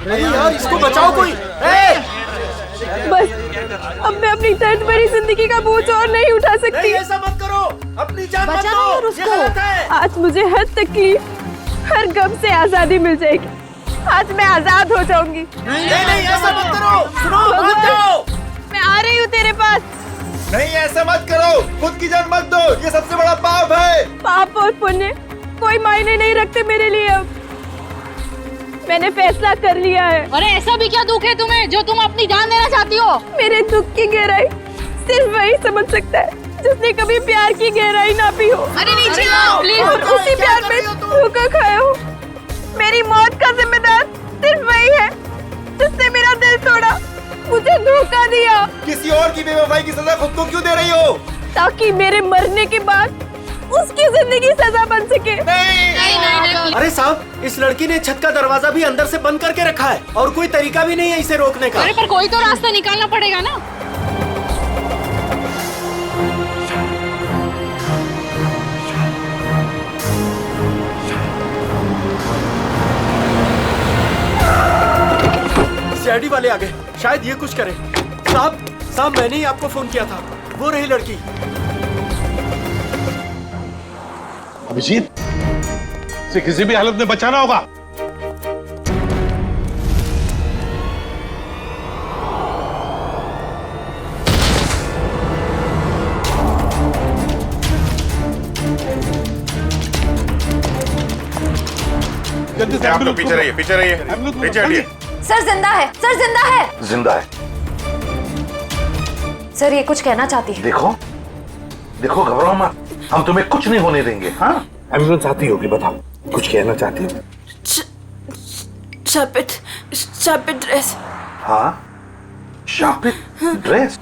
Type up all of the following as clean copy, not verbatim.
अरे यार इसको बचाओ कोई। बस अब मैं अपनी दर्द भरी जिंदगी का बोझ और नहीं उठा सकती। ऐसा मत करो, अपनी जान मत बचाओ दो, उसको। ये गलत है। आज मुझे हर तकलीफ, हर गम से आजादी मिल जाएगी। आज मैं आजाद हो जाऊंगी। नहीं ऐसा मत करो, सुनो मान जाओ। मैं आ रही हूँ तेरे पास। नहीं ऐसा मत करो, खुद की जान मत दो, ये सबसे बड़ा पाप है। पाप और पुण्य कोई मायने नहीं रखते मेरे लिए। अब मैंने फैसला कर लिया है। अरे ऐसा भी क्या दुख है तुम्हें जो तुम अपनी जान देना चाहती हो? मेरे दुख की गहराई सिर्फ वही समझ सकता है जिसने कभी प्यार की गहराई ना पी हो। अरे नीचे आओ प्लीज। और उसी प्यार में धोखा खाया हो। मेरी मौत का जिम्मेदार सिर्फ वही है जिसने मेरा दिल तोड़ा, मुझे धोखा दिया। किसी और की बेवफाई की सजा खुद को क्यों दे रही हो? ताकि मेरे मरने के बाद उसकी जिंदगी सजा बन सके। नहीं। अरे साहब, इस लड़की ने छत का दरवाजा भी अंदर से बंद करके रखा है और कोई तरीका भी नहीं है इसे रोकने का। अरे पर कोई तो रास्ता निकालना पड़ेगा ना। सीआईडी वाले आ गए, शायद ये कुछ करें। साहब मैंने ही आपको फोन किया था, वो रही लड़की। अभिजीत से किसी भी हालत में बचाना होगा। जल्दी से आप लोग पीछे रहिए, पीछे हटिए। सर जिंदा है, सर जिंदा है। जिंदा है। सर ये कुछ कहना चाहती है। देखो घबराओ मत, हम तुम्हें कुछ नहीं होने देंगे। हाँ एम्बुलेंस आती होगी, बताओ कुछ कहना चाहती हो? शापित ड्रेस। हाँ शापित ड्रेस।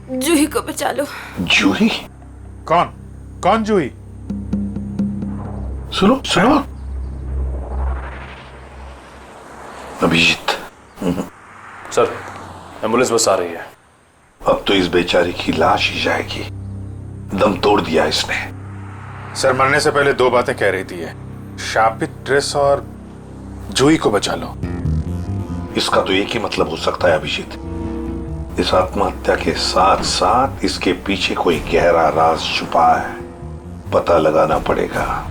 जूही को बचा लो। जूही? कौन जूही? सुनो अभिजीत। सर एम्बुलेंस बस आ रही है। अब तो इस बेचारी की लाश ही जाएगी, दम तोड़ दिया इसने। सर मरने से पहले दो बातें कह रही थी ये, शापित ड्रेस और जूही को बचा लो। इसका तो एक ही मतलब हो सकता है अभिजीत, इस आत्महत्या के साथ साथ इसके पीछे कोई गहरा राज छुपा है, पता लगाना पड़ेगा।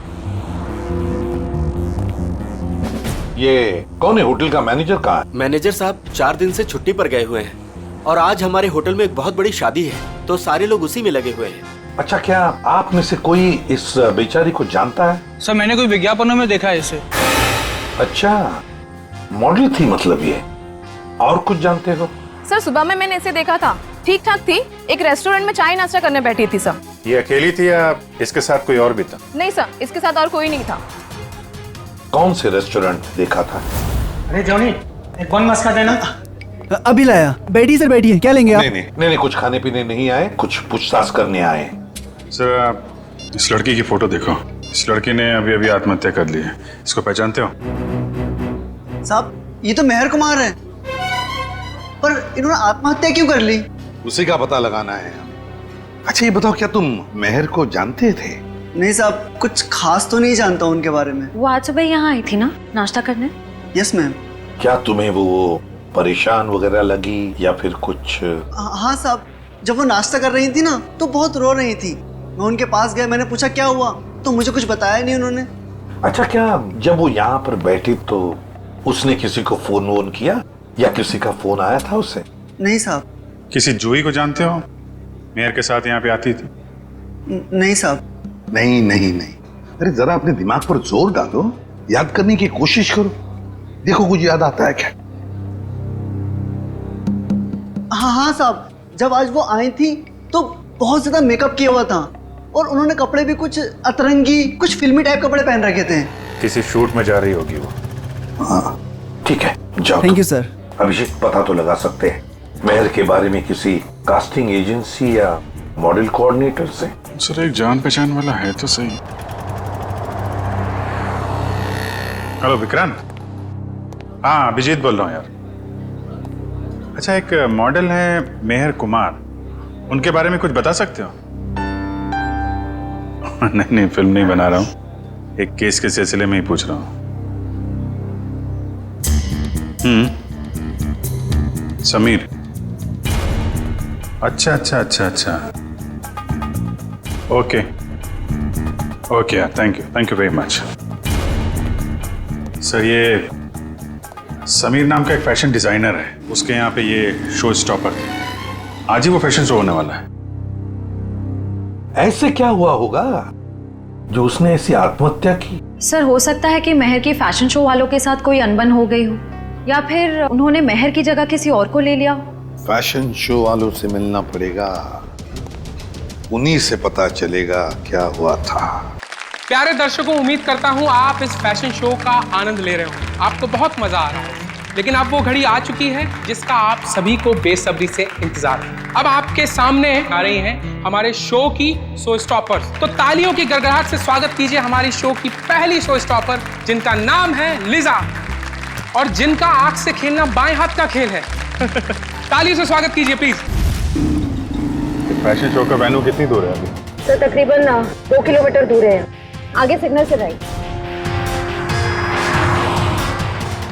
ये कौन है? होटल का मैनेजर कहाँ है? मैनेजर साहब 4 दिन से छुट्टी पर गए हुए हैं और आज हमारे होटल में एक बहुत बड़ी शादी है तो सारे लोग उसी में लगे हुए हैं। अच्छा, क्या आप में से कोई इस बेचारी को जानता है? सर मैंने कोई विज्ञापनों में देखा है इसे। अच्छा, मॉडल थी मतलब ये। और कुछ जानते हो? सर सुबह में मैंने इसे देखा था, ठीक ठाक थी, एक रेस्टोरेंट में चाय नाश्ता करने बैठी थी सर। ये अकेली थी या इसके साथ कोई और भी था? नहीं सर, इसके साथ और कोई नहीं था। कौन से रेस्टोरेंट देखा था? अरे जॉनी एक बन मस्का देना। अभी लाया। बैठिए सर, बैठिए। क्या लेंगे आप? नहीं, कुछ खाने पीने नहीं आए, कुछ पूछताछ करने आए। सर आप इस लड़की की फोटो देखो, इस लड़की ने अभी अभी आत्महत्या कर ली है। इसको पहचानते हो? साहब ये तो मेहर कुमार है, पर इन्होंने आत्महत्या क्यों कर ली? उसी का पता लगाना है। अच्छा ये बताओ, क्या तुम मेहर को जानते थे? नहीं साहब, कुछ खास तो नहीं जानता उनके बारे में। वो आज सुबह यहाँ आई थी ना नाश्ता करने? Yes ma'am. क्या तुम्हें वो परेशान वगैरह लगी या फिर कुछ? हाँ साहब, जब वो नाश्ता कर रही थी ना तो बहुत रो रही थी। मैं उनके पास गया, मैंने पूछा क्या हुआ, तो मुझे कुछ बताया नहीं उन्होंने। अच्छा, क्या जब वो यहाँ पर बैठी तो उसने किसी को फोन वोन किया या किसी का फोन आया था उसे? नहीं साहब। किसी जूही को जानते हो? मेहर के साथ यहाँ पे आती थी? नहीं साहब। नहीं। अरे जरा अपने दिमाग पर जोर डालो, याद करने की कोशिश करो, देखो कुछ याद आता है क्या? हाँ साहब, जब आज वो आई थी तो बहुत ज्यादा मेकअप किया हुआ था और उन्होंने कपड़े भी कुछ अतरंगी, कुछ फिल्मी टाइप कपड़े पहन रखे थे। किसी शूट में जा रही होगी वो। हाँ ठीक है, जाओ। Thank you sir. अभिषेक, पता तो लगा सकते हैं मेहर के बारे में किसी कास्टिंग एजेंसी या मॉडल कोऑर्डिनेटर से? सर एक जान पहचान वाला है तो सही। हेलो विक्रांत। हाँ अभिजीत बोल रहा हूँ यार। अच्छा एक मॉडल है मेहर कुमार, उनके बारे में कुछ बता सकते हो? नहीं फिल्म नहीं बना रहा हूँ, एक केस के सिलसिले में ही पूछ रहा हूँ। समीर। अच्छा अच्छा अच्छा अच्छा। Okay okay, thank you very much. Sir, ये समीर नाम का एक फैशन डिजाइनर है, उसके यहाँ पे ये शो स्टॉपर थे। आज ही वो फैशन शो होने वाला है। ऐसे क्या हुआ होगा जो उसने ऐसी आत्महत्या की? सर, हो सकता है कि महर की फैशन शो वालों के साथ कोई अनबन हो गई हो, या फिर उन्होंने महर की जगह किसी और को ले लिया हो। फैशन शो वालों से मिलना पड़ेगा, उन्हीं से पता चलेगा क्या हुआ था। प्यारे दर्शकों, उम्मीद करता हूं आप इस फैशन शो का आनंद ले रहे हो, आपको बहुत मजा आ रहा है। लेकिन अब वो घड़ी आ चुकी है जिसका आप सभी को बेसब्री से इंतजार है। अब आपके सामने आ रही हैं हमारे शो की शो स्टॉपर्स। तो तालियों की गड़गड़ाहट से स्वागत कीजिए हमारी शो की पहली शो स्टॉपर, जिनका नाम है लिजा और जिनका आंख से खेलना बाएं हाथ का खेल है। तालियों से स्वागत कीजिए प्लीज। फैशन शो का वेन्यू कितनी दूर है अभी? सर तकरीबन 2 किलोमीटर दूर है, आगे सिग्नल से राइट।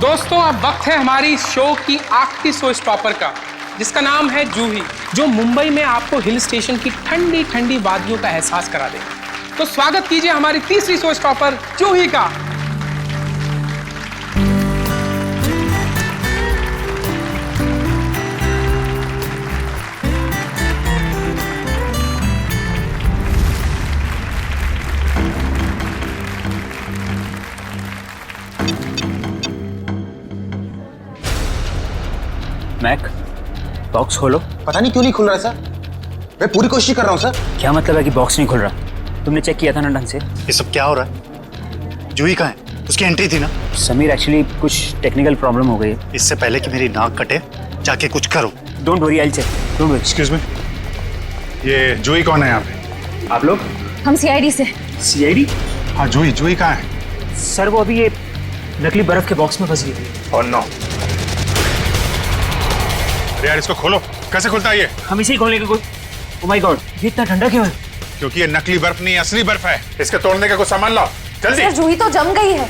दोस्तों, अब वक्त है हमारी शो की आखिरी शो स्टॉपर का, जिसका नाम है जूही, जो मुंबई में आपको हिल स्टेशन की ठंडी ठंडी वादियों का एहसास करा देगी। तो स्वागत कीजिए हमारी तीसरी शो स्टॉपर जूही का। मैक, बॉक्स खोलो। पता नहीं क्यों नहीं खुल रहा है सर, मैं पूरी कोशिश कर रहा हूँ सर। क्या मतलब है कि बॉक्स नहीं खुल रहा? तुमने चेक किया था ना ढंग से? ये सब क्या हो रहा है? जूही कहाँ है? उसकी एंट्री थी ना। समीर, एक्चुअली कुछ टेक्निकल प्रॉब्लम हो गई है। इससे पहले कि मेरी नाक कटे जाके कुछ करो। Don't worry, I will check. Don't worry. Excuse me, ये जूही कौन है यहाँ पे? आप लोग? हम सीआईडी से। सीआईडी? हाँ, जूही कहाँ है? सर, वो अभी ये नकली बर्फ के बॉक्स में फंस गई थी। और नो, अरे यार इसको खोलो। कैसे खुलता है ये? हम इसे ही खोलने की कोशिश। ओह माय गॉड, ये इतना ठंडा क्यों है? क्योंकि ये नकली बर्फ नहीं, असली बर्फ है। इसके तोड़ने का कुछ सामान लाओ जल्दी। सर, जूही तो जम गई है।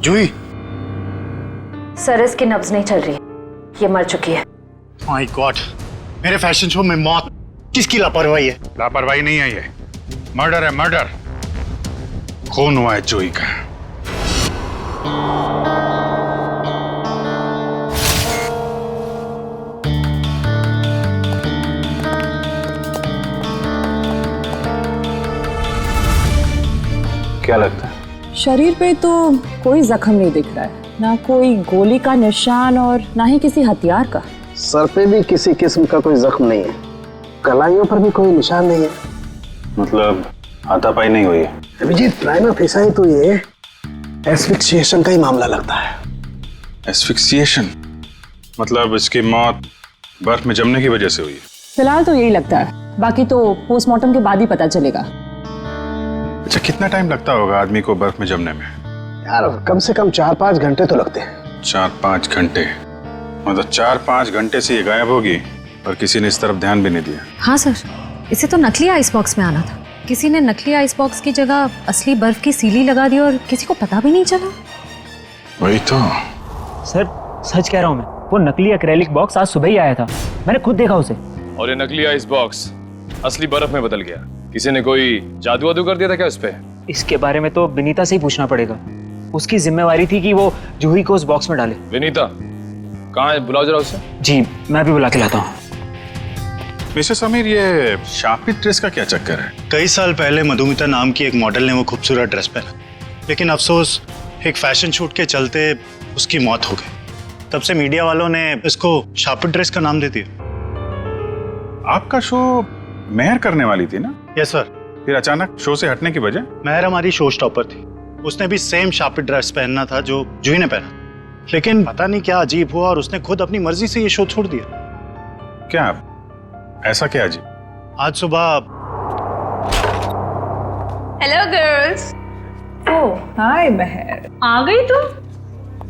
जूही? सर, इसकी नब्ज नहीं चल रही, ये मर चुकी है। माय गॉड, मेरे फैशन शो में मौत। किसकी लापरवाही है? लापरवाही नहीं है, ये मर्डर है, मर्डर। खून हुआ है जूही का। क्या लगता है? शरीर पे तो कोई जख्म नहीं दिख रहा है, ना कोई गोली का निशान और ना ही किसी हथियार का। सर पे भी किसी किस्म का कोई जख्म नहीं है, कलाइयों पर भी कोई निशान नहीं है। मतलब हाथापाई नहीं हुई है? अभिजीत, प्राइमा फेसाई तो ये एस्फिक्सिएशन का ही मामला लगता है। एस्फिक्सिएशन? मतलब इसकी मौत बर्फ में जमने की वजह से हुई है? फिलहाल तो यही लगता है, बाकी तो पोस्टमार्टम के बाद ही पता चलेगा। अच्छा, कितना टाइम लगता होगा आदमी को बर्फ में जमने में? यार कम से कम 4-5 घंटे तो लगते हैं। 4-5 घंटे? मतलब 4-5 घंटे से ये गायब होगी और किसी ने इस तरफ ध्यान भी नहीं दिया। हाँ सर, इसे तो नकली आइस बॉक्स में आना था। किसी ने नकली आइस बॉक्स की जगह असली बर्फ की सीली लगा दी और किसी को पता भी नहीं चला। वही तो। सर, सच कह रहा हूँ मैं, वो नकली एक्रेलिक बॉक्स आज सुबह ही आया था, मैंने खुद देखा उसे। और ये नकली आइस बॉक्स असली बर्फ में बदल गया। किसी ने कोई जादू वादू कर दिया था क्या उस पे? इसके बारे में तो विनीता से ही पूछना पड़ेगा। उसकी जिम्मेवारी थी कि वो जूही को उस बॉक्स में डाले। विनीता कहाँ है? बुलाओ जरा उसे। जी, मैं भी बुला के लाता हूँ। मिस्टर समीर, ये शापित ड्रेस का क्या चक्कर है? कई साल पहले मधुमिता नाम की एक मॉडल ने वो खूबसूरत ड्रेस पहना, लेकिन अफसोस एक फैशन शूट के चलते उसकी मौत हो गई। तब से मीडिया वालों ने इसको शापित ड्रेस का नाम दे दिया। आपका शो मेहर करने वाली थी ना? Yes sir. फिर अचानक शो से हटने की वजह? मेहर हमारी शो स्टॉपर थी, उसने भी सेम शापित ड्रेस पहनना था जो जूही ने पहना, लेकिन पता नहीं क्या अजीब हुआ और उसने खुद अपनी मर्जी से ये शो छोड़ दिया। क्या ऐसा क्या जी? आज सुबह हेलो गर्ल्स। ओह हाय महर, आ गई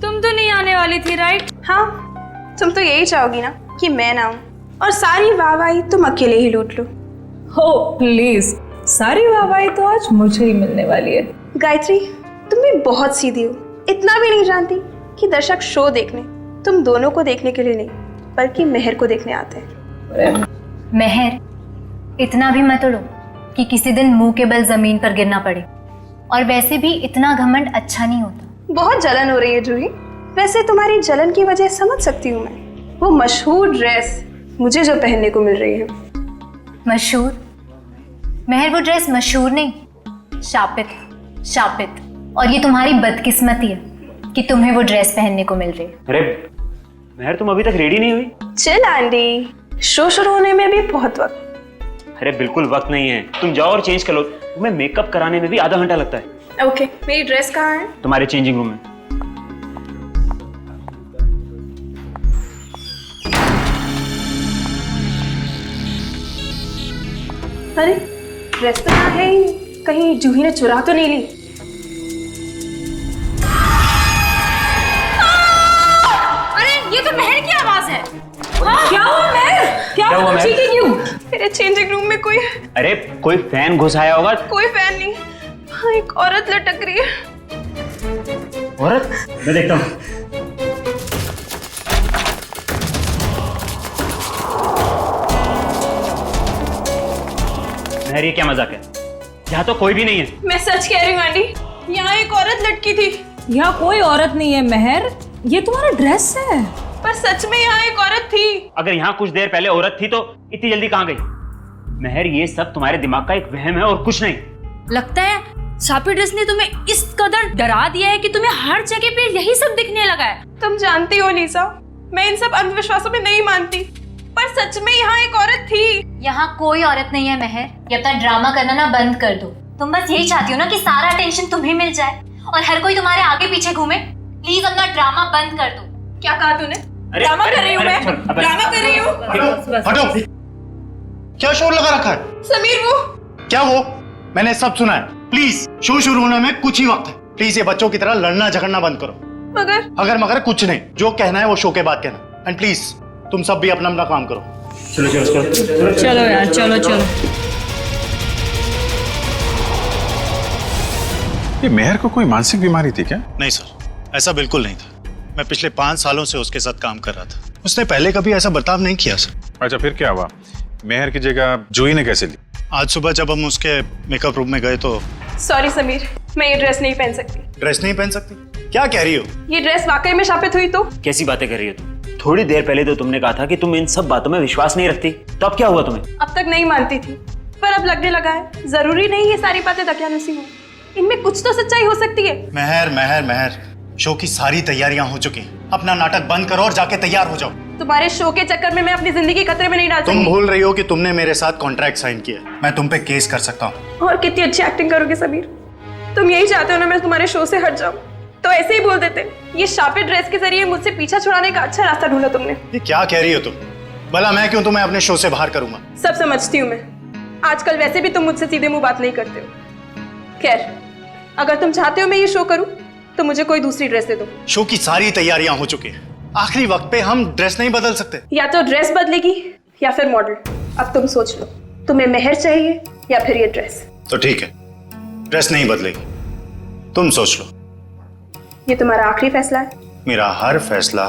तुम तो नहीं आने वाली थी राइट? हाँ, तुम तो यही चाहोगी ना कि मैं ना आऊं और सारी वाहवाही तुम अकेले ही लूट लो। हो प्लीज, सारी वाहवाही तो आज मुझे ही मिलने वाली है। गायत्री, तुम भी बहुत सीधी हो। इतना भी नहीं जानती कि दर्शक शो देखने तुम दोनों को देखने के लिए नहीं बल्कि मेहर को देखने आते हैं। महर, इतना भी मत उड़ो कि किसी दिन मुंह के बल जमीन पर गिरना पड़े। और वैसे भी इतना घमंड अच्छा नहीं होता। बहुत जलन हो रही है जूही। वैसे तुम्हारी जलन की वजह समझ सकती हूँ मैं। वो मशहूर ड्रेस मुझे जो पहनने को मिल रही है। मशहूर? महर, वो ड्रेस मशहूर नहीं, शापित है, शापित। और ये तुम्हारी बदकिस्मती है कि तुम्हें वो ड्रेस पहनने को मिल रही है। अरे महर, तुम अभी तक रेडी नहीं हुई? चल आंटी, शो शुरू होने में भी बहुत वक्त। अरे बिल्कुल वक्त नहीं है, तुम जाओ और चेंज कर लो। तुम्हें मेकअप कराने में भी आधा घंटा लगता है। ओके, मेरी ड्रेस कहाँ है? तुम्हारे चेंजिंग रूम में। अरे ड्रेस तो यहाँ है ही नहीं। कहीं जूही ने चुरा तो नहीं ली? अरे ये तो महर की आवाज है। क्या हुआ महर? क्या हुआ हुआ? महर? चीखी क्यों? मेरे चेंजिंग रूम में कोई अरे कोई फैन घुस आया होगा। कोई फैन नहीं, हाँ एक औरत लटक रही है। औरत? मैं देखता हूँ। महर, ये क्या मजाक है? यहाँ तो कोई भी नहीं है। मैं सच कह रही हूँ आंटी, यहाँ एक औरत लटकी थी। यहाँ कोई औरत नहीं है महर, ये तुम्हारा ड्रेस है। पर सच में यहाँ एक औरत थी। अगर यहाँ कुछ देर पहले औरत थी तो इतनी जल्दी कहाँ गई? महर, ये सब तुम्हारे दिमाग का एक वहम है और कुछ नहीं। लगता है शापित ड्रेस ने तुम्हें इस कदर डरा दिया है कि तुम्हें हर जगह पे यही सब दिखने लगा है। तुम जानती हो लीसा, मैं इन सब अंधविश्वासों में नहीं मानती, पर सच में यहाँ एक औरत थी। यहाँ कोई औरत नहीं है महर, ये अपना ड्रामा करना ना बंद कर दो। तुम बस यही चाहती हो ना कि सारा अटेंशन तुम्हें मिल जाए और हर कोई तुम्हारे आगे पीछे घूमे। प्लीज अपना ड्रामा बंद कर दो। क्या कहा तूने? ड्रामा कर रही हूँ मैं? ड्रामा कर रही हूँ? हटो, क्या शोर लगा रखा है? समीर वो क्या वो? मैंने सब सुना है। प्लीज, शो शुरू होने में कुछ ही वक्त है। प्लीज ये बच्चों की तरह लड़ना झगड़ना बंद करो। मगर कुछ नहीं, जो कहना है वो शो के बाद कहना। एंड प्लीज तुम सब भी अपना अपना काम करो। चलो चलो चलो चलो यार, चलो चलो। ये मेहर को कोई मानसिक बीमारी थी क्या? नहीं सर, ऐसा बिल्कुल नहीं था। मैं पिछले 5 सालों से उसके साथ काम कर रहा था। उसने पहले कभी ऐसा बर्ताव नहीं किया सर। अच्छा, फिर क्या हुआ? मेहर की जगह जूही ने कैसे ली? आज सुबह जब हम उसके मेकअप रूम में गए तो। सॉरी समीर, मैं ये ड्रेस नहीं पहन सकती। ड्रेस नहीं पहन सकती? क्या कह रही हो? ये ड्रेस वाकई में शापित हुई तो? कैसी बातें कर रही हो तुम? थोड़ी देर पहले तो तुमने कहा था कि तुम इन सब बातों में विश्वास नहीं रखती, तो अब क्या हुआ तुम्हें? अब तक नहीं मानती थी, पर अब लगने लगा है जरूरी नहीं ये सारी बातें दकियानुसी हो। इनमें कुछ तो सच्चाई हो सकती है। महर, शो की सारी तैयारियां हो चुकी। अपना नाटक बंद करो और जाके तैयार हो जाओ। तुम्हारे शो के चक्कर में मैं अपनी जिंदगी खतरे में नहीं डाल सकती। तुम भूल रही हो कि तुमने मेरे साथ कॉन्ट्रैक्ट साइन किया है। मैं तुम पे केस कर सकता हूँ। और कितनी अच्छी एक्टिंग करोगे समीर। तुम यही चाहते हो ना मैं तुम्हारे शो से हट जाऊं, तो ऐसे ही बोल देते। ये शापित ड्रेस के जरिए मुझसे पीछा छुड़ाने का अच्छा रास्ता ढूंढा तुमने। ये क्या कह रही हो तुम? भला मैं क्यों तुम्हें अपने शो से बाहर करूंगा? सब समझती हूँ मैं। आजकल वैसे भी तुम मुझसे सीधे मुंह बात नहीं करते हो। खैर, अगर तुम चाहते हो मैं ये शो करूं तो मुझे कोई दूसरी ड्रेस दे दो। शो की सारी तैयारियां हो चुकी हैं। आखिरी वक्त पे हम ड्रेस नहीं बदल सकते। या तो ड्रेस बदलेगी या फिर मॉडल। अब तुम सोच लो, तुम्हें मेहर चाहिए या फिर ये ड्रेस? तो ठीक है, ड्रेस नहीं बदलेगी, तुम सोच लो। ये तुम्हारा आखिरी फैसला है? मेरा हर फैसला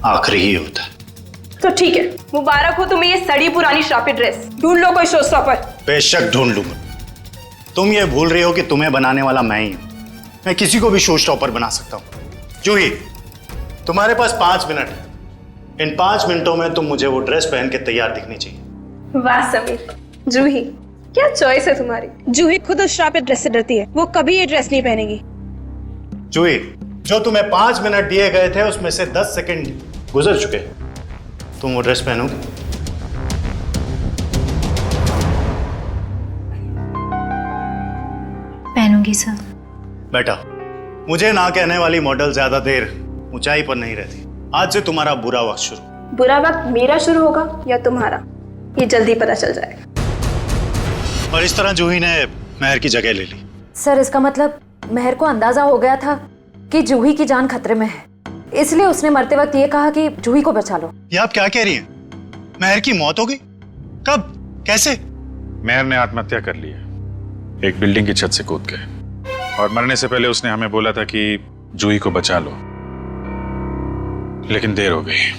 आखिरी ही होता है। तो ठीक है, मुबारक हो तुम्हें ये सड़ी पुरानी शापित ड्रेस। ढूंढ लो कोई शो स्टॉपर। बेशक ढूंढ लूंगा। तुम ये भूल रही हो कि तुम्हें बनाने वाला मैं ही हूं। मैं किसी को भी शो स्टॉपर बना सकता हूं। जूही, तुम्हारे पास 5 मिनट है। इन 5 मिनटों में तुम मुझे वो ड्रेस पहन के तैयार दिखनी चाहिए। वाह समीर, जूही क्या चॉइस है तुम्हारी। जूही खुद उस शापित ड्रेस से डरती है, वो कभी ये ड्रेस नहीं पहनेगी। जूही, जो तुम्हें 5 मिनट दिए गए थे उसमें से 10 सेकंड गुजर चुके। तुम वो ड्रेस पहनोगी? पहनूंगी सर। बेटा, मुझे ना कहने वाली मॉडल ज्यादा देर ऊंचाई पर नहीं रहती। आज से तुम्हारा बुरा वक्त शुरू। बुरा वक्त मेरा शुरू होगा या तुम्हारा, ये जल्दी पता चल जाएगा। और इस तरह जूही ने महर की जगह ले ली। सर इसका मतलब महर को अंदाजा हो गया था कि जूही की जान खतरे में है, इसलिए उसने मरते वक्त ये कहा कि जूही को बचा लो। ये आप क्या कह रही हैं? महर की मौत हो गई? कब? कैसे? महर ने आत्महत्या कर ली है, एक बिल्डिंग की छत से कूद के, और मरने से पहले उसने हमें बोला था कि जूही को बचा लो, लेकिन देर हो गई।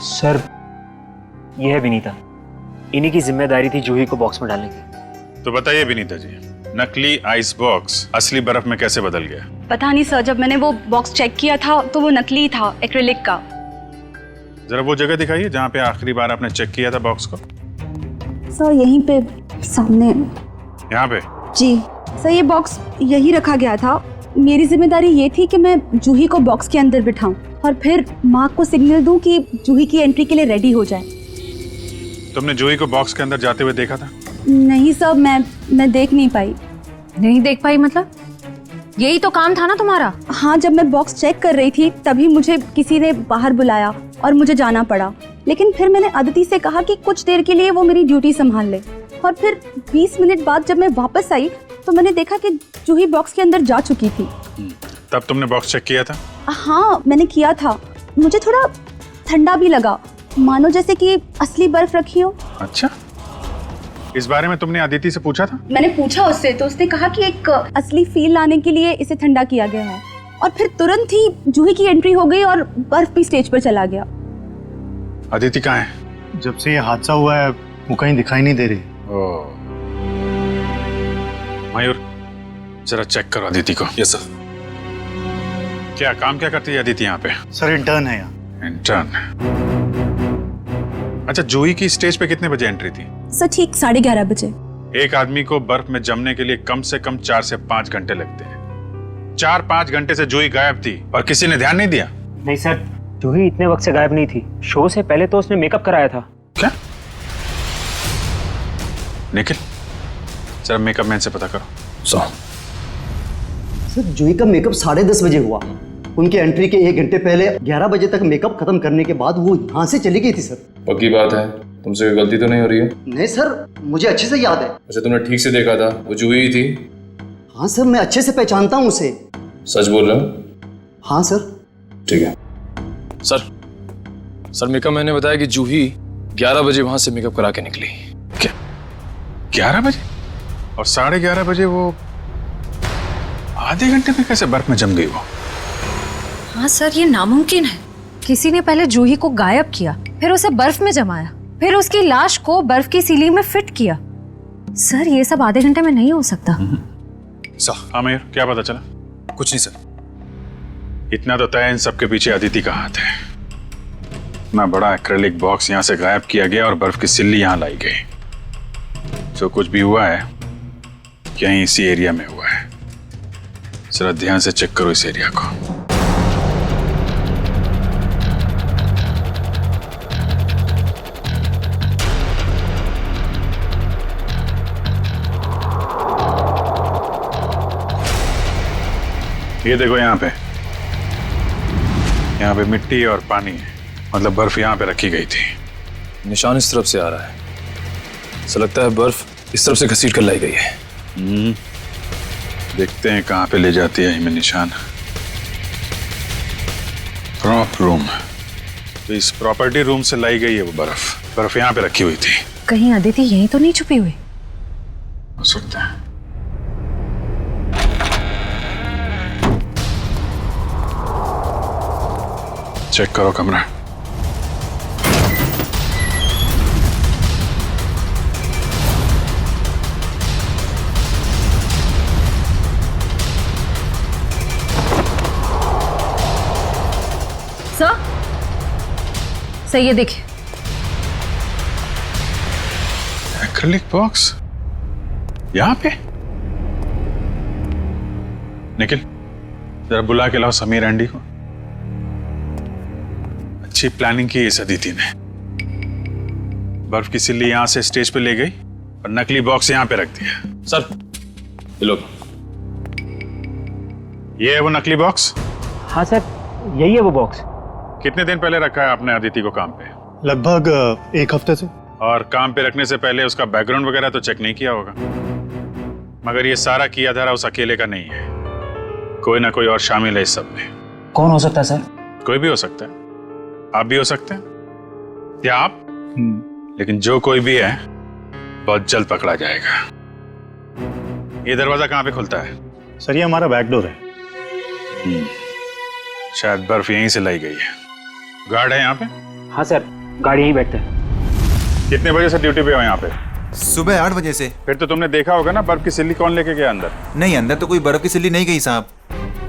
सर ये है विनीता, इन्हीं की जिम्मेदारी थी जूही को बॉक्स में डालने की। तो बताइए विनीता जी, नकली आइस बॉक्स असली बर्फ में कैसे बदल गया? पता नहीं सर, जब मैंने वो बॉक्स चेक किया था तो वो नकली था, एक्रिलिक का। जरा वो जगह दिखाइए जहाँ पे आखिरी बार आपने चेक किया था बॉक्स को। सर यहीं पे सामने। यहाँ पे? जी सर, ये बॉक्स यही रखा गया था। मेरी जिम्मेदारी ये थी कि मैं जूही को बॉक्स के अंदर बिठाऊं और फिर माँ को सिग्नल दूं कि जूही की एंट्री के लिए रेडी हो जाए। तुमने जूही को बॉक्स के अंदर जाते हुए देखा था? नहीं सर, मैं देख नहीं पाई। नहीं देख पाई मतलब? यही तो काम था ना तुम्हारा। हाँ, जब मैं बॉक्स चेक कर रही थी तभी मुझे किसी ने बाहर बुलाया और मुझे जाना पड़ा, लेकिन फिर मैंने अदिति से कहा कि कुछ देर के लिए वो मेरी ड्यूटी संभाल ले, और फिर 20 मिनट बाद जब मैं वापस आई तो मैंने देखा कि जूही बॉक्स के अंदर जा चुकी थी। तब तुमने बॉक्स चेक किया था? हाँ मैंने किया था। मुझे थोड़ा ठंडा भी लगा, मानो जैसे कि असली बर्फ रखी हो। अच्छा, इस बारे में तुमने अदिति से पूछा था? मैंने पूछा उससे तो उसने कहा कि एक असली फील लाने के लिए इसे ठंडा किया गया है, और फिर तुरंत ही जूही की एंट्री हो गई और बर्फ भी स्टेज पर चला गया। अदिति कहाँ है? जब से ये हादसा हुआ है वो कहीं दिखाई नहीं दे रही। मयूर, जरा चेक करो अदिति को। Yes sir. क्या काम क्या करती है अदिति यहाँ पे? सर इंटर्न है यहाँ। इंटर्न? अच्छा, जूही की स्टेज पे कितने बजे एंट्री थी? सर ठीक 11:30 बजे। एक आदमी को बर्फ में जमने के लिए कम से कम 4 से 5 घंटे लगते हैं। 4-5 घंटे से जूही गायब थी और किसी ने ध्यान नहीं दिया? नहीं सर, जूही इतने वक्त से गायब नहीं थी। शो से पहले तो उसने मेकअप कराया था। क्या? निखिल, जरा मेकअप मैन से पता करो। सर जूही का मेकअप 10:30 बजे हुआ। उनकी एंट्री के 1 घंटे पहले 11 बजे तक मेकअप खत्म करने के बाद वो यहाँ से चली गई थी सर। पक्की बात है? तुमसे कोई गलती तो नहीं हो रही है? नहीं सर, मुझे अच्छे से याद है। अच्छा, तुमने ठीक से देखा था वो जूही ही थी? हाँ सर, मैं अच्छे से पहचानता हूँ उसे। सच बोल रहे हो? हाँ सर। ठीक है सर, मेकअप मैंने बताया कि जूही 11 बजे वहां से मेकअप करा के निकली। क्या 11 बजे? और 11:30 बजे वो आधे घंटे में कैसे बर्फ में जम गई वो? हाँ सर, ये नामुमकिन है। किसी ने पहले जूही को गायब किया, फिर उसे बर्फ में जमाया, फिर उसकी लाश को बर्फ की सीलिंग में फिट किया। सर ये सब आधे घंटे में नहीं हो सकता। हाँ मयूर, क्या पता चला? कुछ नहीं सर। इतना तो तय इन सबके पीछे अदिति का हाथ है। इतना बड़ा एक्रेलिक बॉक्स यहाँ से गायब किया गया और बर्फ की सिल्ली यहाँ लाई गई। जो कुछ भी हुआ है यहीं इसी एरिया में हुआ है। जरा ध्यान से चेक करो इस एरिया को। ये देखो, यहाँ पे मिट्टी और पानी है, मतलब बर्फ यहाँ पे रखी गई थी। निशान इस तरफ से आ रहा है, ऐसा लगता है बर्फ इस तरफ से घसीट कर लाई गई है। देखते हैं कहाँ पे ले जाती है हमें निशान। प्रॉप रूम, तो इस प्रॉपर्टी रूम से लाई गई है वो बर्फ यहाँ पे रखी हुई थी। कहीं अदिति यहीं तो नहीं छुपी हुई? हो सकता है। चेक करो कमरा। सर ये देखिए, एक्रिलिक बॉक्स यहाँ पे। निखिल, जरा बुला के लाओ समीर एंडी को। अच्छी प्लानिंग की इस अदिति ने। बर्फ की सिल्ली यहां से स्टेज पे ले गई और नकली बॉक्स यहां पे रख दिया। सर ये लो। ये है वो नकली बॉक्स? हाँ सर, यही है वो बॉक्स। कितने दिन पहले रखा है आपने अदिति को काम पे? लगभग 1 हफ्ते से। और काम पे रखने से पहले उसका बैकग्राउंड वगैरह तो चेक नहीं किया होगा? मगर ये सारा किया धरा उस अकेले का नहीं है, कोई ना कोई और शामिल है इस सब में। कौन हो सकता है सर? कोई भी हो सकता है, आप भी हो सकते हैं, या आप। लेकिन जो कोई भी है बहुत जल्द पकड़ा जाएगा। ये दरवाजा कहाँ पे खुलता है? सर ये हमारा बैक डोर है। शायद बर्फ यहीं से लाई गई है। गार्ड है यहाँ पे? हाँ सर, गाड़ी यहीं बैठते हैं। कितने बजे से ड्यूटी पे हो यहाँ पे? सुबह 8 बजे से। फिर तो तुमने देखा होगा ना बर्फ की सिल्ली कौन लेके गया अंदर? नहीं, अंदर तो कोई बर्फ की सिल्ली नहीं गई साहब।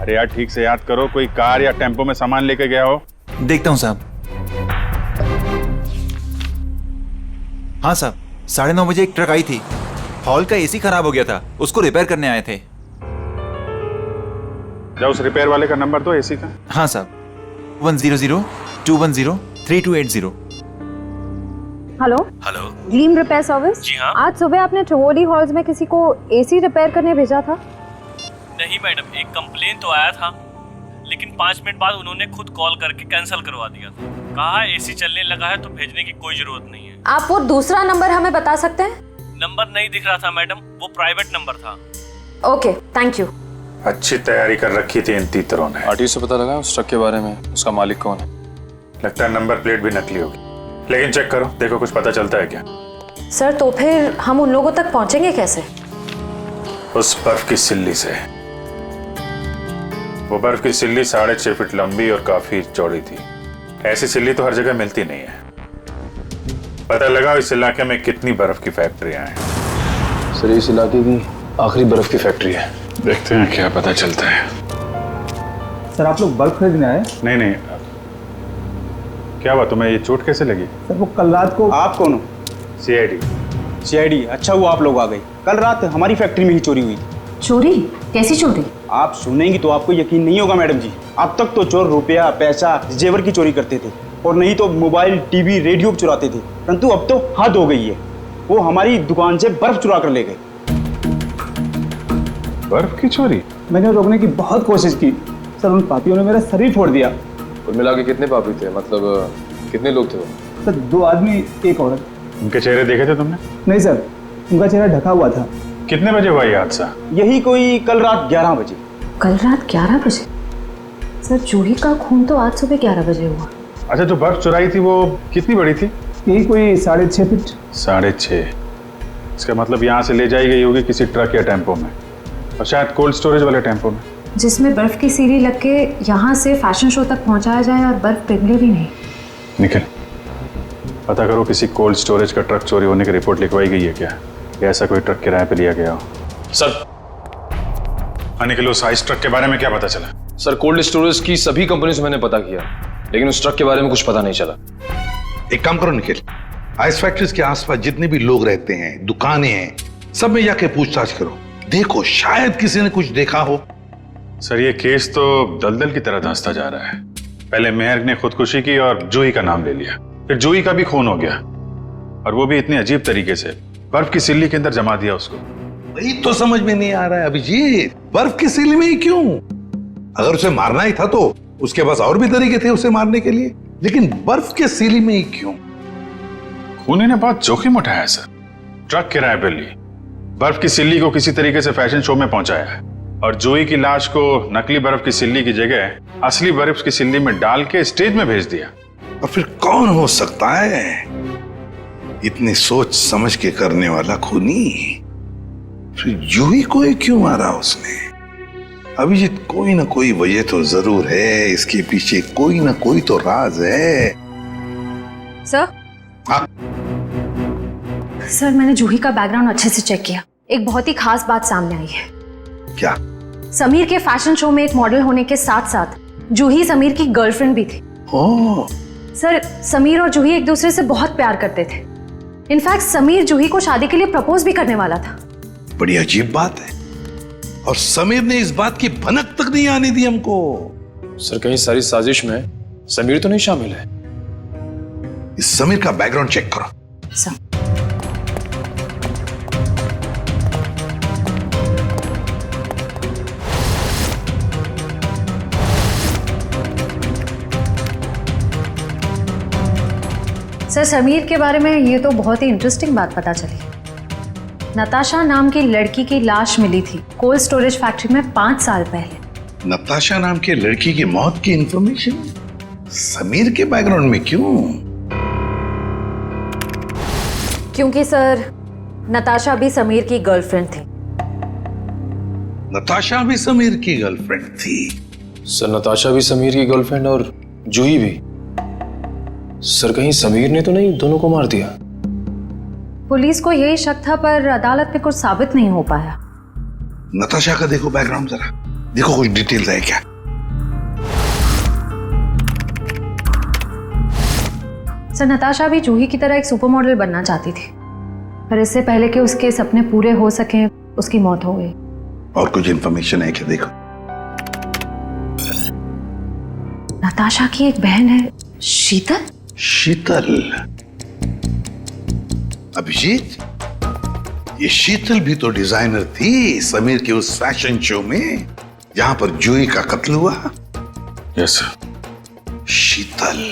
अरे यार ठीक से याद करो, कोई कार या टेम्पो में सामान लेके गया हो? देखता हूँ साहब। हाँ साहब, 9:30 बजे एक ट्रक आई थी। हॉल का एसी खराब हो गया था, उसको रिपेयर करने आए थे। जाओ उस रिपेयर वाले का नंबर दो एसी का। हाँ साहब, 100-210-3280। Hello hello, gleam repair service. जी हाँ। आज सुबह आपने टिवोली हॉल्स में किसी को एसी रिपेयर करने भेजा था? नहीं मैडम, एक कंप्लेन तो आया था, लेकिन 5 मिनट बाद उन्होंने खुद कॉल करके कैंसिल करवा दिया था। कहा एसी चलने लगा है तो भेजने की कोई जरूरत नहीं है। आप वो दूसरा नंबर हमें बता सकते हैं? नंबर नहीं दिख रहा था मैडम, वो प्राइवेट नंबर था। Okay, thank you. अच्छी तैयारी कर रखी थी इन तीतरों ने। आरटीओ से पता लगा उस ट्रक के बारे में, उसका मालिक कौन है? लगता है नंबर प्लेट भी नकली होगी, लेकिन चेक करो, देखो कुछ पता चलता है क्या? सर तो फिर हम उन लोगों तक पहुंचेंगे कैसे? उस बर्फ की सिल्ली से। वो बर्फ की सिल्ली 6.5 फीट लंबी और काफी चौड़ी थी। ऐसी सिल्ली तो हर जगह मिलती नहीं है। पता लगा इस इलाके में कितनी बर्फ की फैक्ट्रियां हैं। सर इस इलाके की आखिरी बर्फ की फैक्ट्री है। देखते हैं क्या पता चलता है। सर आप लोग बर्फ खरीदने आए? नहीं, क्या हुआ तुम्हें? ये चोट कैसे लगी? सर वो कल रात को। आप कौन हो? CID। अच्छा हुआ आप लोग आ गए। कल रात हमारी फैक्ट्री में ही चोरी हुई थी। चोरी? कैसी चोरी? आप सुनेंगी तो आपको यकीन नहीं होगा मैडम जी। अब तक तो चोर रुपया, पैसा, जेवर की चोरी करते थे, और नहीं तो मोबाइल, टीवी, रेडियो चुराते थे, परंतु अब तो हद हो गई है। वो हमारी दुकान से बर्फ चुरा कर ले गए। बर्फ की चोरी? मैंने रोकने की बहुत कोशिश की सर, उन पापियों ने मेरा शरीर फोड़ दिया। कुल मिला के कितने पापी थे? मतलब कितने लोग थे वो? सर 2 आदमी, 1 औरत। उनके चेहरे देखे थे तुमने? नहीं सर, उनका चेहरा ढका हुआ था। कितने बजे हुआ ये हादसा? यही कोई कल रात 11 बजे। कल रात 11 बजे? सर जूही का खून तो आज सुबह 11 बजे हुआ। अच्छा, जो बर्फ चुराई थी वो कितनी बड़ी थी? यही कोई 6.5 फीट। 6.5? इसका मतलब यहाँ से ले जाई गई होगी किसी ट्रक या टेम्पो में, और शायद कोल्ड स्टोरेज वाले टेम्पो में, जिसमें बर्फ की सीढ़ी लग के यहाँ से फैशन शो तक पहुँचाया जाए और बर्फ पिघले भी नहीं। निखिल, पता करो किसी कोल्ड स्टोरेज का ट्रक चोरी होने की रिपोर्ट लिखवाई गई है क्या, या ऐसा कोई ट्रक किराए पे लिया गया हो? सर निखिल, उस आइस ट्रक के बारे में क्या पता चला? सर कोल्ड स्टोरेज की सभी कंपनी से मैंने पता किया, लेकिन उस ट्रक के बारे में कुछ पता नहीं चला। एक काम करो निखिल, आइस फैक्ट्रीज के आसपास जितने भी लोग रहते हैं, दुकानें हैं, सब में जाके पूछताछ करो, देखो शायद किसी ने कुछ देखा हो। सर ये केस तो दलदल की तरह धंसता जा रहा है। पहले मेहर ने खुदकुशी की और जूही का नाम ले लिया, फिर जूही का भी खून हो गया, और वो भी इतने अजीब तरीके से। बर्फ की सिल्ली के अंदर जमा दिया उसको। वही तो समझ में नहीं आ रहा है अभिजीत, बर्फ की सिल्ली में ही क्यों? अगर उसे मारना ही था तो उसके पास और भी तरीके थे उसे मारने के लिए, लेकिन बर्फ के सिल्ली में ही क्यों? खूनी ने बहुत जोखिम उठाया सर। ट्रक किराए पे ली, बर्फ की सिल्ली को किसी तरीके से फैशन शो में पहुंचाया है, और जूही की लाश को नकली बर्फ की सिल्ली की जगह असली बर्फ की सिल्ली में डाल के स्टेज में भेज दिया। और फिर कौन हो सकता है इतनी सोच समझ के करने वाला खूनी? फिर जूही को ही क्यों मारा उसने? अभिजीत, कोई ना कोई वजह तो जरूर है, इसके पीछे कोई ना कोई तो राज है। सर? हाँ? सर मैंने जूही का बैकग्राउंड अच्छे से चेक किया, एक बहुत ही खास बात सामने आई है। क्या? समीर के फैशन शो में एक मॉडल होने के साथ साथ जूही समीर की गर्लफ्रेंड भी थी। ओह। सर समीर और जूही एक दूसरे से बहुत प्यार करते थे। इनफैक्ट समीर जूही को शादी के लिए प्रपोज भी करने वाला था। बड़ी अजीब बात है, और समीर ने इस बात की भनक तक नहीं आने दी हमको। सर कहीं सारी साजिश में समीर तो नहीं शामिल है? इस समीर का बैकग्राउंड चेक करो। सर सर समीर के बारे में ये तो बहुत ही इंटरेस्टिंग बात पता चली। नताशा नाम की लड़की की लाश मिली थी कोल्ड स्टोरेज फैक्ट्री में 5 साल पहले। नताशा नाम के लड़की की मौत की इंफॉर्मेशन समीर के बैकग्राउंड में क्यों? क्योंकि सर नताशा भी समीर की गर्लफ्रेंड थी। नताशा भी समीर की गर्लफ्रेंड थी? सर नताशा भी समीर की गर्लफ्रेंड और जूही भी। सर कहीं समीर ने तो नहीं दोनों को मार दिया? पुलिस को यही शक था पर अदालत में कुछ साबित नहीं हो पाया। नताशा का देखो बैकग्राउंड जरा, देखो कुछ डिटेल्स है क्या? सर नताशा भी जूही की तरह एक सुपर मॉडल बनना चाहती थी, पर इससे पहले कि उसके सपने पूरे हो सके उसकी मौत हो गई। और कुछ इंफॉर्मेशन है क्या? देखो, नताशा की एक बहन है शीतल। शीतल? अभिजीत, ये शीतल भी तो डिजाइनर थी समीर के उस फैशन शो में जहां पर जूही का कत्ल हुआ। Yes sir. शीतल।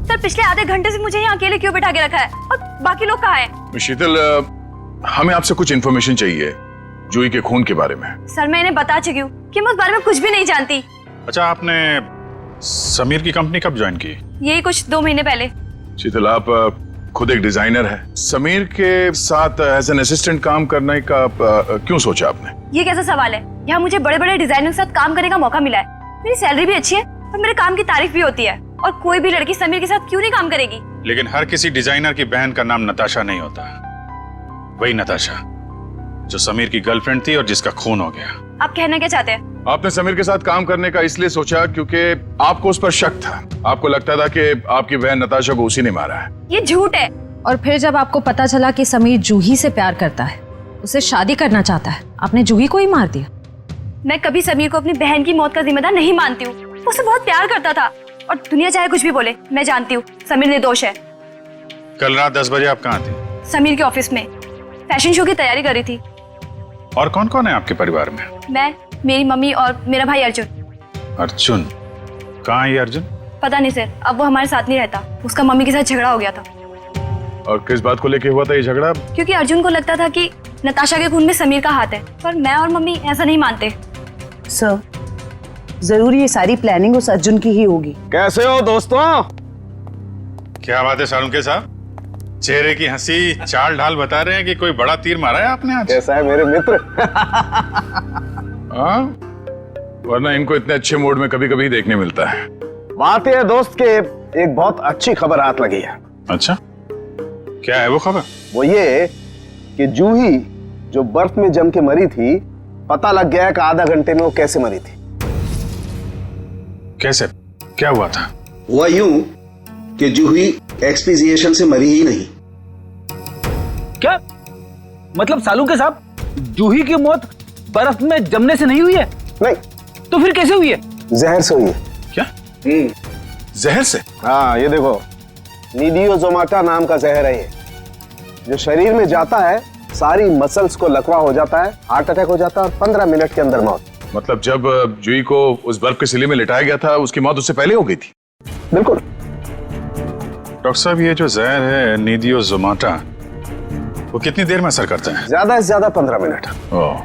सर पिछले आधे घंटे से मुझे यहाँ अकेले क्यों बिठा के रखा है और बाकी लोग कहाँ हैं? शीतल, हमें आपसे कुछ इन्फॉर्मेशन चाहिए जूही के खून के बारे में। सर मैं इन्हें बता चुकी हूँ कि मैं उस बारे में कुछ भी नहीं जानती। अच्छा, आपने समीर की कंपनी कब ज्वाइन की? यही कुछ 2 महीने पहले। शीतल, आप खुद एक डिजाइनर है, समीर के साथ एज एन असिस्टेंट काम करने का क्यों सोचा आपने? ये कैसा सवाल है? यहाँ मुझे बड़े बड़े डिजाइनर के साथ काम करने का मौका मिला है, मेरी सैलरी भी अच्छी है और मेरे काम की तारीफ भी होती है, और कोई भी लड़की समीर के साथ क्यों नहीं काम करेगी? लेकिन हर किसी डिजाइनर की बहन का नाम नताशा नहीं होता। वही नताशा जो समीर की गर्लफ्रेंड थी और जिसका खून हो गया। आप कहना क्या चाहते हैं? आपने समीर के साथ काम करने का इसलिए सोचा क्योंकि आपको उस पर शक था। आपको लगता था कि आपकी बहन नताशा को उसी ने मारा है। ये झूठ है। और फिर जब आपको पता चला कि समीर जूही से प्यार करता है, उसे शादी करना चाहता है, आपने जूही को ही मार दिया। मैं कभी समीर को अपनी बहन की मौत का जिम्मेदार नहीं मानती हूँ। वो उसे बहुत प्यार करता था और दुनिया चाहे कुछ भी बोले, मैं जानती हूँ समीर निर्दोष है। कल रात 10 बजे आप कहाँ थे? समीर के ऑफिस में फैशन शो की तैयारी कर रही थी। और कौन कौन है आपके परिवार में? मैं, मेरी मम्मी और मेरा भाई अर्जुन। अर्जुन? कहाँ है ये अर्जुन? पता नहीं सर, अब वो हमारे साथ नहीं रहता। उसका मम्मी के साथ झगड़ा हो गया था। और किस बात को लेके हुआ था ये झगड़ा? क्योंकि अर्जुन को लगता था कि नताशा के खून में समीर का हाथ है, पर मैं और मम्मी ऐसा नहीं मानते। सर जरूर ये सारी प्लानिंग उस अर्जुन की ही होगी। कैसे हो दोस्तों? क्या बात है सालुंके साहब, चेहरे की हंसी चाल ढाल बता रहे हैं कि कोई बड़ा तीर मारा है आपने आज। कैसा है मेरे मित्र? हाँ, वरना इनको इतने अच्छे मूड में कभी कभी देखने मिलता है। बात यह है दोस्त के एक बहुत अच्छी खबर हाथ लगी है। अच्छा, क्या है वो खबर? वो ये कि जूही जो बर्फ में जम के मरी थी, पता लग गया कि आधा घंटे में वो कैसे मरी थी। कैसे? क्या हुआ था? हुआ यूं कि जूही एक्सपीजिएशन से मरी ही नहीं। क्या मतलब सालुंके साहब, जूही की मौत बर्फ में जमने से नहीं हुई है? नहीं। तो फिर कैसे हुई है? जहर से हुई है। क्या? जहर से? हाँ, ये देखो, नीडियोजोमाटा नाम का जहर है ये, जो शरीर में जाता है सारी मसल्स को लकवा हो जाता है, हार्ट अटैक हो जाता है और 15 मिनट के अंदर मौत। मतलब जब जूही को उस बर्फ के सिले में लिटाया गया था, उसकी मौत उससे पहले हो गई थी? बिल्कुल। डॉक्टर साहब, ये जो जहर है नीडियोजोमाटा, वो कितनी देर में असर करता है? ज्यादा से ज्यादा 15 मिनट। ओह,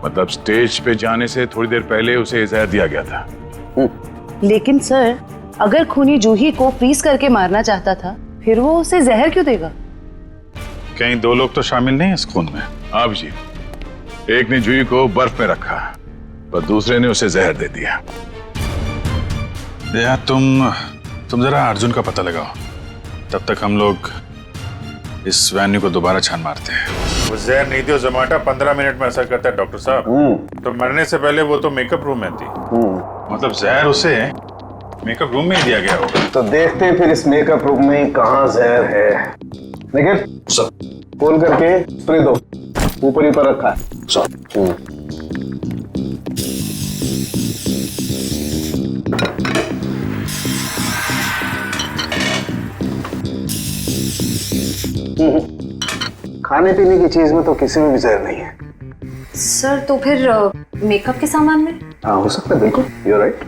मतलब स्टेज पे जाने से थोड़ी देर पहले उसे जहर दिया गया था। लेकिन सर, अगर खूनी जूही को फ्रीज करके मारना चाहता था, फिर वो उसे जहर क्यों देगा? कहीं 2 लोग तो शामिल नहीं है इस खून में? आप जी, एक ने जूही को बर्फ में रखा पर दूसरे ने उसे जहर दे दिया। या तुम जरा अर्जुन का पता लगाओ, तब तक हम लोग इस वेन्यू को दोबारा छान मारते हैं। वो जहर नीडियोजोमाटा 15 मिनट में असर करता है डॉक्टर साहब। तो मरने से पहले वो तो मेकअप रूम में थी, मतलब जहर उसे मेकअप रूम में ही दिया गया होगा। तो देखते हैं फिर इस मेकअप रूम में कहाँ जहर है। लेकिन फोन करके स्प्रे दो, ऊपर ही पर रखा है। खाने पीने की चीज में तो किसी में भी जहर नहीं है। सर तो फिर मेकअप के सामान में? हाँ, हो सकता है, बिल्कुल, यू आर राइट।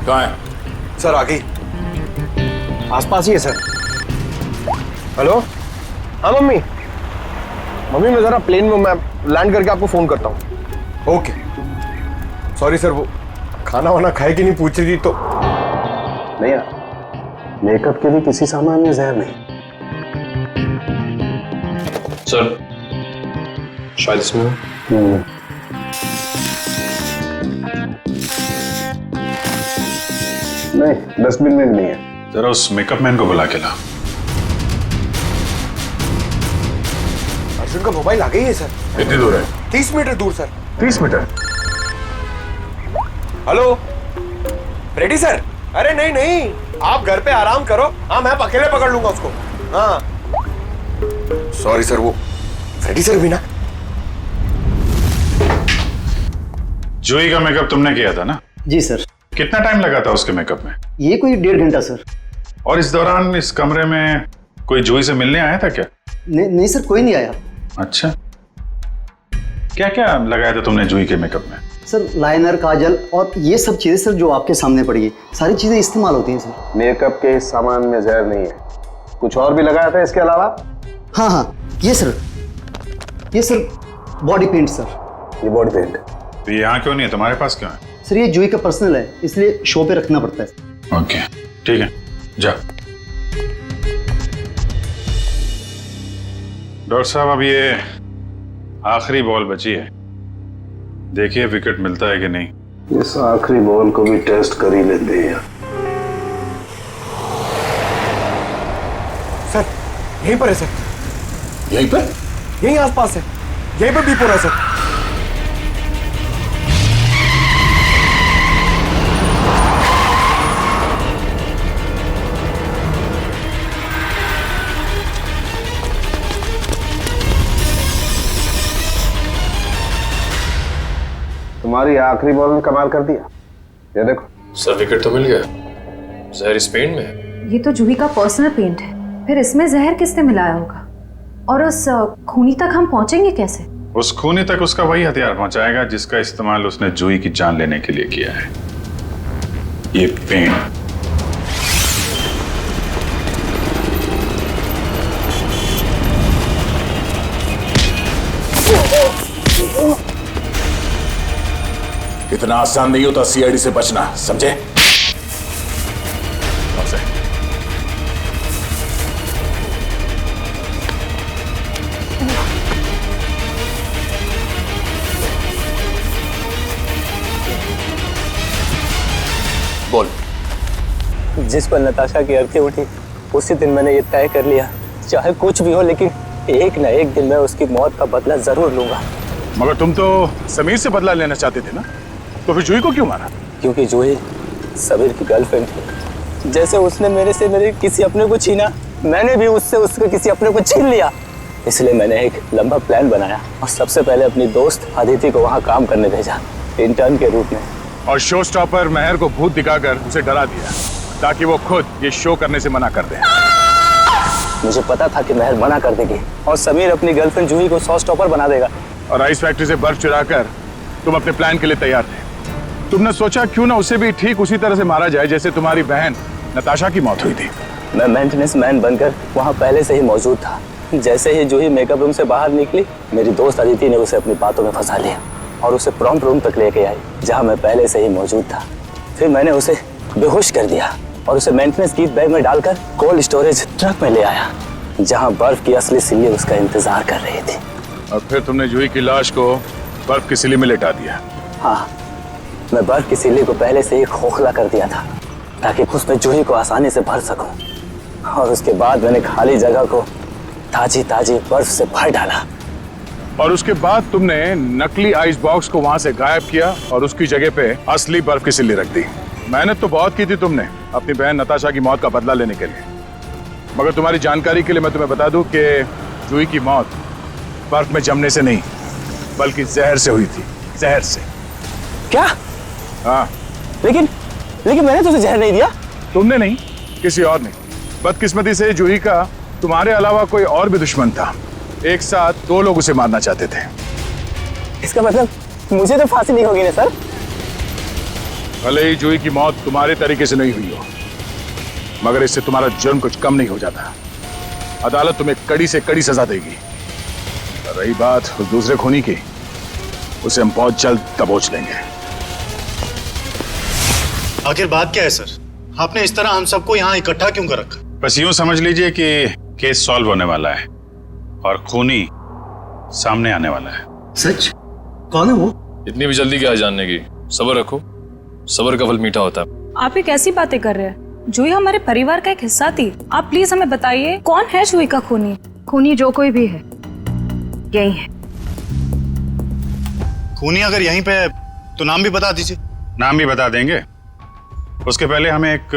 कहाँ है? सर आ गई। आसपास ही है सर। हेलो, हाँ मम्मी। मम्मी मैं जरा प्लेन में, मैं लैंड करके आपको फोन करता हूँ। ओके। सॉरी सर, वो खाना वाना खाए कि नहीं पूछ रही थी तो। नहीं यार, मेकअप के लिए किसी सामान में जहर नहीं। सर शायद इसमें। नहीं, डस्टबिन में भी नहीं है। जरा उस मेकअप मैन को बुला के ला। अर्जुन का मोबाइल आ गई है सर। कितनी दूर है? 30 मीटर दूर sir. 30 metre? Hello ready sir? अरे नहीं नहीं, आप घर पे आराम करो। हाँ मैं अकेले पकड़ लूंगा उसको। हाँ सॉरी सर, वो रेडी सर भी ना। जूही का मेकअप तुमने किया था ना? जी सर। कितना टाइम लगा था उसके मेकअप में? ये कोई 1.5 घंटा सर। और इस दौरान इस कमरे में कोई जूही से मिलने आया था क्या? नहीं सर, कोई नहीं आया। अच्छा, क्या क्या लगाया था तुमने जूही के मेकअप में? सर लाइनर, काजल और ये सब चीजें सर जो आपके सामने पड़ी है, सारी चीजें इस्तेमाल होती हैं सर। मेकअप के इस सामान में जहर नहीं है। कुछ और भी लगाया था इसके अलावा? हाँ हाँ, ये सर बॉडी पेंट सर। ये बॉडी पेंट तो यहाँ क्यों नहीं है, तुम्हारे पास क्यों है? सर ये जूही का पर्सनल है, इसलिए शो पे रखना पड़ता है। ओके ठीक है, जा। डॉक्टर साहब, अब ये आखिरी बॉल बची है, देखिए विकेट मिलता है कि नहीं। इस आखिरी बॉल को भी टेस्ट कर ही लेते हैं। सर यहीं पर है सर। यहीं पर? यहीं आसपास है, यहीं पर बीप हो रहा है सर। तुम्हारी आखिरी बॉल ने कमाल कर दिया। ये देखो सर, विकेट तो मिल गया। जहर इस पेंट में है। ये तो जूही का पर्सनल पेंट है, फिर इसमें जहर किसने मिलाया होगा? और उस खूनी तक हम पहुंचेंगे कैसे? उस खूनी तक उसका वही हथियार पहुंचाएगा जिसका इस्तेमाल उसने जूही की जान लेने के लिए किया है, ये पेंट। इतना आसान नहीं होता सीआईडी से बचना, समझे? बोल। जिस पर नताशा की अर्थी उठी उसी दिन मैंने ये तय कर लिया, चाहे कुछ भी हो लेकिन एक न एक दिन मैं उसकी मौत का बदला जरूर लूंगा। मगर तुम तो समीर से बदला लेना चाहते थे ना, तो फिर जूही को क्यों मारा? क्योंकि जूही समीर की गर्लफ्रेंड थी। जैसे उसने मेरे से मेरे किसी अपने को छीना, मैंने भी उससे उसके किसी अपने को छीन लिया। इसलिए मैंने एक लंबा प्लान बनाया और सबसे पहले अपनी दोस्त अदिति को वहाँ काम करने भेजा, इंटर्न के रूप में। और शो स्टॉपर महर को भूत दिखाकर उसे डरा दिया ताकि वो खुद ये शो करने से मना कर दे। मुझे पता था कि महर मना कर देगी और समीर अपनी गर्लफ्रेंड जूही को शो स्टॉपर बना देगा। और आइस फैक्ट्री से बर्फ चुराकर तुम अपने प्लान के लिए तैयार थे। तुमने सोचा क्यों ना उसे भी ठीक उसी तरह से मारा जाए जैसे तुम्हारी बहन नताशा की मौत हुई थी। मैं मेंटेनेंस मैन बनकर वहाँ पहले से ही मौजूद था। जैसे ही जूही मेकअप रूम से बाहर निकली, मेरी दोस्त अदिति ने उसे अपनी बातों में फंसा लिया और उसे प्रॉम्प्ट रूम तक लेके आई जहाँ मैं पहले से ही मौजूद था। फिर मैंने उसे बेहोश कर दिया और उसे मेंटेनेंस गिफ्ट बैग में डालकर कोल्ड स्टोरेज ट्रक में ले आया जहाँ बर्फ की असली सिल्ली उसका इंतजार कर रही थी। और फिर तुमने जूही की लाश को बर्फ की सिल्ली में लेटा दिया। हाँ, मैं बर्फ की सिल्ली को पहले से ही खोखला कर दिया था ताकि उसमें जूही को आसानी से भर सकूं। और उसके बाद मैंने खाली जगह को ताजी ताजी बर्फ से भर डाला। और उसके बाद तुमने नकली आइस बॉक्स को वहां से गायब किया और उसकी जगह पे असली बर्फ की सिल्ली रख दी। मेहनत तो बहुत की थी तुमने अपनी बहन नताशा की मौत का बदला लेने के लिए, मगर तुम्हारी जानकारी के लिए मैं तुम्हें बता दूं कि जूही की मौत बर्फ में जमने से नहीं बल्कि जहर से हुई थी। जहर से। क्या? हाँ। लेकिन मैंने तुझे जहर नहीं दिया। तुमने नहीं, किसी और ने। बदकिस्मती से जूही का तुम्हारे अलावा कोई और भी दुश्मन था। एक साथ 2 लोग उसे मारना चाहते थे। इसका मतलब मुझे तो फांसी नहीं होगी ना सर? भले ही जूही की मौत तुम्हारे तरीके से नहीं हुई हो, मगर इससे तुम्हारा जुर्म कुछ कम नहीं हो जाता। अदालत तुम्हें कड़ी से कड़ी सजा देगी। रही बात उस दूसरे खूनी की, उसे हम बहुत जल्द दबोच लेंगे। आखिर बात क्या है सर? आपने इस तरह हम सबको यहाँ इकट्ठा क्यों कर रखा? बस यूं समझ लीजिए कि केस सॉल्व होने वाला है और खूनी सामने आने वाला है। सच? कौन है वो? इतनी भी जल्दी क्या है जानने की? सब्र रखो, सब्र का फल मीठा होता है। आप ये कैसी बातें कर रहे हैं? जूही हमारे परिवार का एक हिस्सा थी। आप प्लीज हमें बताइए कौन है जूही का खूनी? खूनी जो कोई भी है यही है। खूनी अगर यहीं पे है तो नाम भी बता दीजिए। नाम भी बता देंगे, उसके पहले हमें एक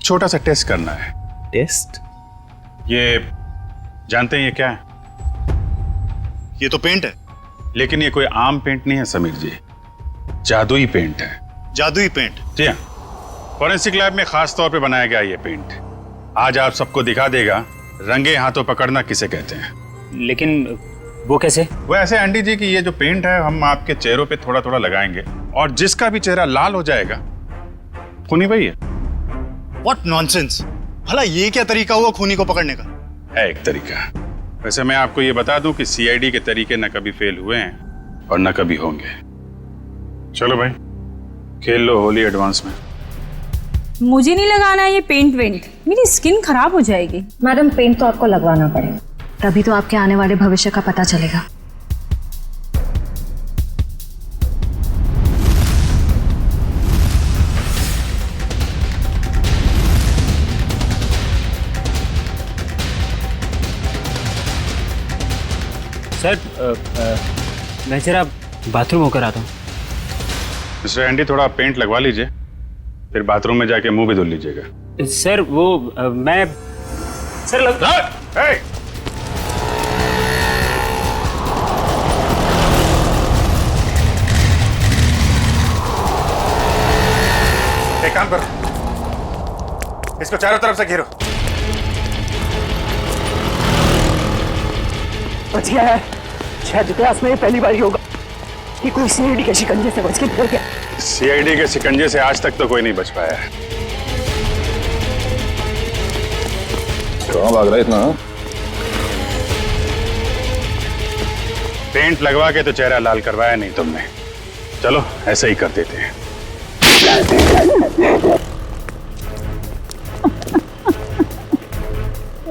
छोटा सा टेस्ट करना है। टेस्ट? ये जानते हैं ये क्या है? ये तो पेंट है। लेकिन ये कोई आम पेंट नहीं है समीर जी, जादुई पेंट है। जादुई पेंट? जी हाँ, फॉरेंसिक लैब में खास तौर पे बनाया गया ये पेंट। आज आप सबको दिखा देगा रंगे हाथों पकड़ना किसे कहते हैं। लेकिन वो कैसे? वो ऐसे आंटी जी कि ये जो पेंट है हम आपके चेहरों पे थोड़ा थोड़ा लगाएंगे और जिसका भी चेहरा लाल हो जाएगा खूनी वही है। What nonsense! भला ये क्या तरीका हुआ खूनी को पकड़ने का? है एक तरीका। वैसे मैं आपको ये बता दूं कि सीआईडी के तरीके न कभी फेल हुए हैं और न कभी होंगे। चलो भाई खेल लो होली एडवांस में। मुझे नहीं लगाना है ये पेंट वेंट, मेरी स्किन खराब हो जाएगी। मैडम पेंट तो आपको लगवाना पड़ेगा, तभी तो आपके आने वाले भविष्य का पता चलेगा। सर मैं जरा बाथरूम होकर आता हूँ। मिस्टर एंडी थोड़ा पेंट लगवा लीजिए, फिर बाथरूम में जाके मुंह भी धुल लीजिएगा। सर वो मैं सर लग एक काम करो, इसको चारों तरफ से घेरो। बच गया है। शायद इतिहास में ये पहली बार ही होगा कि कोई सीआईडी के शिकंजे से बच के निकल गया। सीआईडी के शिकंजे से आज तक तो कोई नहीं बच पाया है। कहाँ भाग रहा है इतना? पेंट लगवा के तो चेहरा लाल करवाया नहीं तुमने। चलो ऐसे ही कर देते हैं।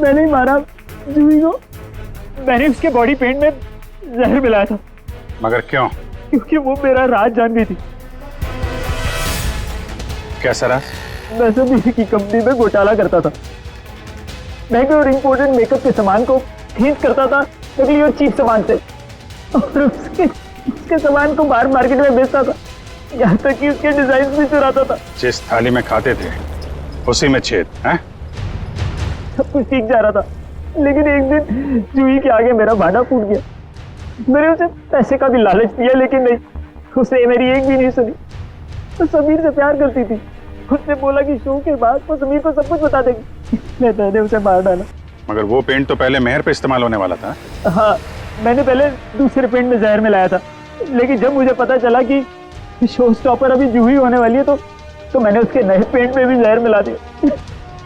मैंने ही मारा जूही को। मैंने उसके बॉडी पेंट में जहर मिलाया था। मगर क्यों? क्योंकि वो मेरा राज जान गई थी। कैसा राज? मैं सब इसी की कंपनी में घोटाला करता था। महंगे और इम्पोर्टेंट मेकअप के सामान को खरीद करता था नकली और चीप सामान से, और उसके सामान को बाहर मार्केट में बेचता था, यहाँ तक कि उसके डिजाइन भी चुराता था। जिस थाली में खाते थे उसी में छेद है? सब कुछ ठीक जा रहा था, लेकिन एक दिन जूही के आगे मेरा भांडा फूट गया। मैंने उसे पैसे का भी लालच दिया, लेकिन नहीं, उसने मेरी एक भी नहीं सुनी। तो समीर से प्यार करती थी। उसने बोला कि शो के बाद वो समीर को सब कुछ बता देगी। मैंने उसे मार डाला। मगर वो पेंट तो पहले मेहर पे इस्तेमाल होने वाला था। हाँ, मैंने पहले दूसरे पेंट में जहर मिलाया था, लेकिन जब मुझे पता चला कि शो स्टॉपर अभी जूही होने वाली है तो मैंने उसके नए पेंट में भी जहर मिला दिया।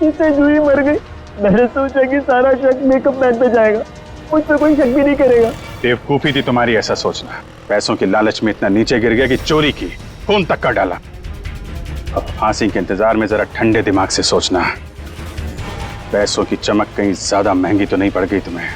इससे जूही मर गई। मैंने सोचा कि सारा शक मेकअप मैन पे जाएगा, मुझ पर कोई शक भी नहीं करेगा। बेवकूफी थी तुम्हारी ऐसा सोचना। पैसों की लालच में इतना नीचे गिर गया कि चोरी की, खून तक का डाला। अब फांसी के इंतजार में जरा ठंडे दिमाग से सोचना। पैसों की चमक कहीं ज्यादा महंगी तो नहीं पड़ गई तुम्हें?